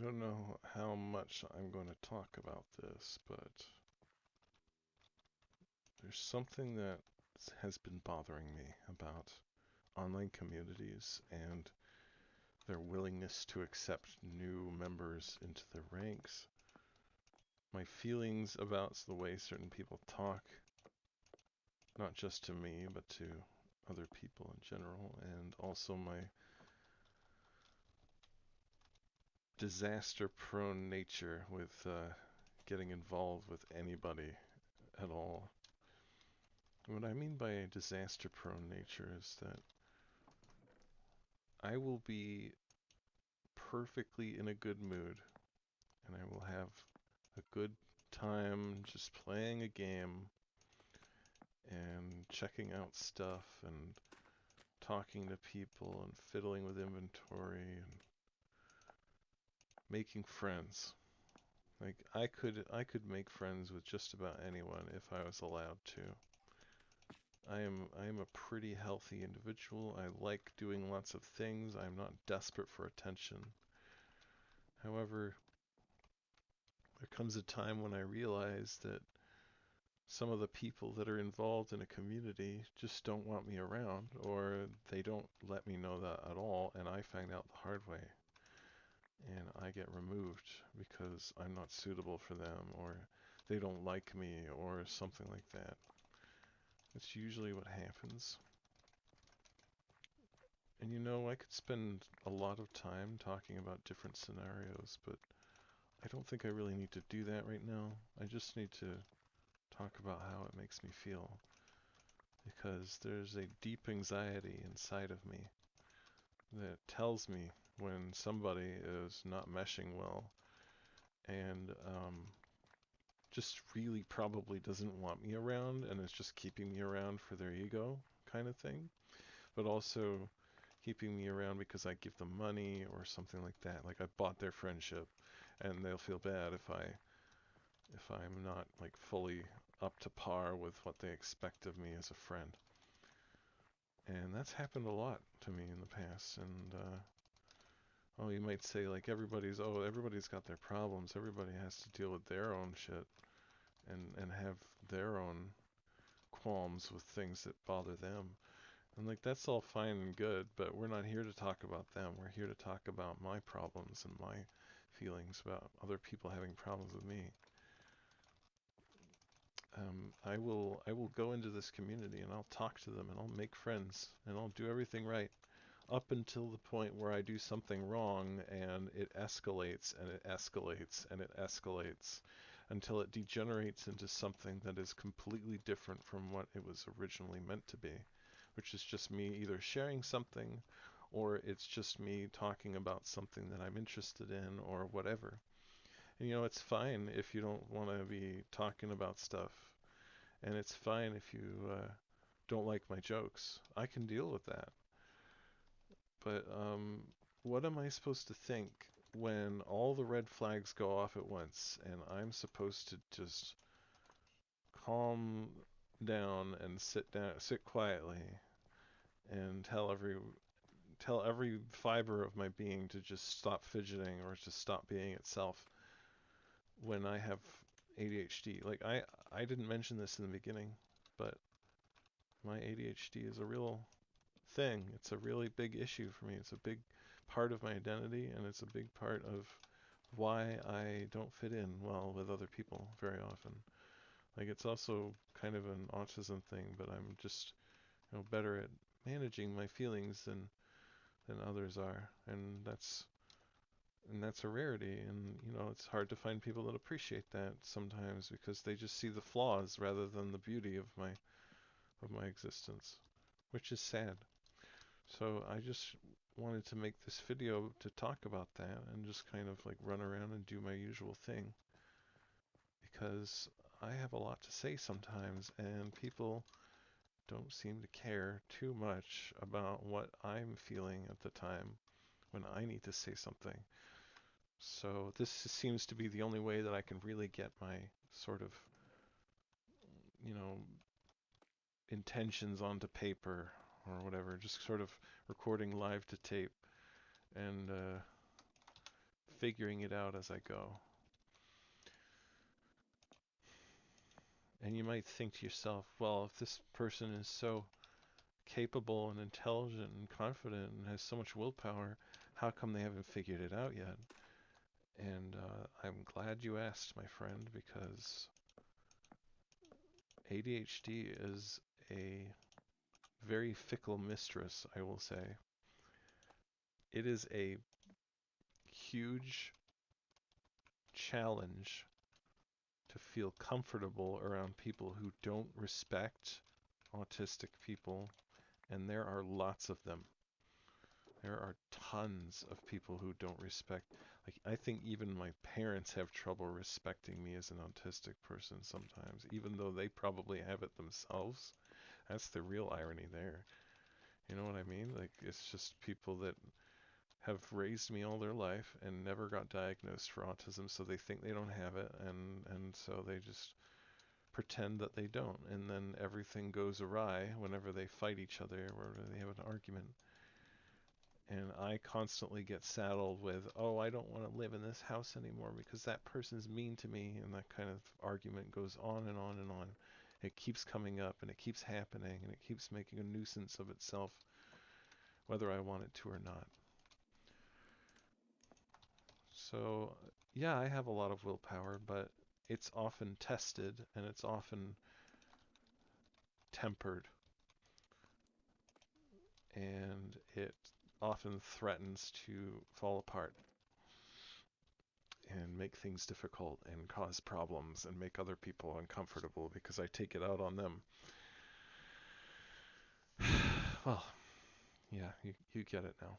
don't know how much I'm going to talk about this, but there's something that has been bothering me about online communities and their willingness to accept new members into their ranks. My feelings about the way certain people talk, not just to me, but to other people in general, and also my disaster-prone nature with getting involved with anybody at all. What I mean by disaster-prone nature is that I will be perfectly in a good mood and I will have a good time just playing a game and checking out stuff and talking to people and fiddling with inventory and making friends. Like I could make friends with just about anyone if I was allowed to. I am a pretty healthy individual. I like doing lots of things. I'm not desperate for attention. However, there comes a time when I realize that some of the people that are involved in a community just don't want me around, or they don't let me know that at all, and I find out the hard way. And I get removed because I'm not suitable for them, or they don't like me, or something like that. It's usually what happens. And I could spend a lot of time talking about different scenarios, but I don't think I really need to do that right now. I just need to talk about how it makes me feel, because there's a deep anxiety inside of me that tells me when somebody is not meshing well and just really probably doesn't want me around and is just keeping me around for their ego kind of thing, but also keeping me around because I give them money or something like that. Like I bought their friendship and they'll feel bad if I'm not like fully up to par with what they expect of me as a friend. And that's happened a lot to me in the past. And oh, you might say like everybody's got their problems. Everybody has to deal with their own shit and have their own qualms with things that bother them. And like that's all fine and good, but we're not here to talk about them. We're here to talk about my problems and my feelings about other people having problems with me. I will go into this community and I'll talk to them and I'll make friends and I'll do everything right up until the point where I do something wrong and it escalates and it escalates and it escalates until it degenerates into something that is completely different from what it was originally meant to be, which is just me either sharing something or it's just me talking about something that I'm interested in or whatever. And it's fine if you don't want to be talking about stuff, and it's fine if you don't like my jokes. I can deal with that. But what am I supposed to think when all the red flags go off at once and I'm supposed to just calm down and sit quietly and tell every fiber of my being to just stop fidgeting or to stop being itself when I have ADHD. Like I didn't mention this in the beginning, but my ADHD is a real thing. It's a really big issue for me. It's a big part of my identity, and it's a big part of why I don't fit in well with other people very often. Like it's also kind of an autism thing, but I'm just better at managing my feelings than others are, and that's a rarity. And it's hard to find people that appreciate that sometimes because they just see the flaws rather than the beauty of my existence, which is sad. So I just wanted to make this video to talk about that and just kind of like run around and do my usual thing because I have a lot to say sometimes and people don't seem to care too much about what I'm feeling at the time when I need to say something. So this seems to be the only way that I can really get my sort of, you know, intentions onto paper or whatever, just sort of recording live to tape and figuring it out as I go. And you might think to yourself, well, if this person is so capable and intelligent and confident and has so much willpower, how come they haven't figured it out yet? And I'm glad you asked, my friend, because ADHD is a very fickle mistress, I will say. It is a huge challenge to feel comfortable around people who don't respect autistic people, and there are lots of them. There are tons of people who don't respect. Like, I think even my parents have trouble respecting me as an autistic person sometimes, even though they probably have it themselves. That's the real irony there. You know what I mean? Like, it's just people that have raised me all their life and never got diagnosed for autism, so they think they don't have it, and so they just pretend that they don't, and then everything goes awry whenever they fight each other or they have an argument. And I constantly get saddled with, oh, I don't want to live in this house anymore because that person's mean to me, and that kind of argument goes on and on and on. It keeps coming up and it keeps happening and it keeps making a nuisance of itself, whether I want it to or not. So, yeah, I have a lot of willpower, but it's often tested and it's often tempered, and it often threatens to fall apart and make things difficult and cause problems and make other people uncomfortable because I take it out on them. Well, yeah, you get it now.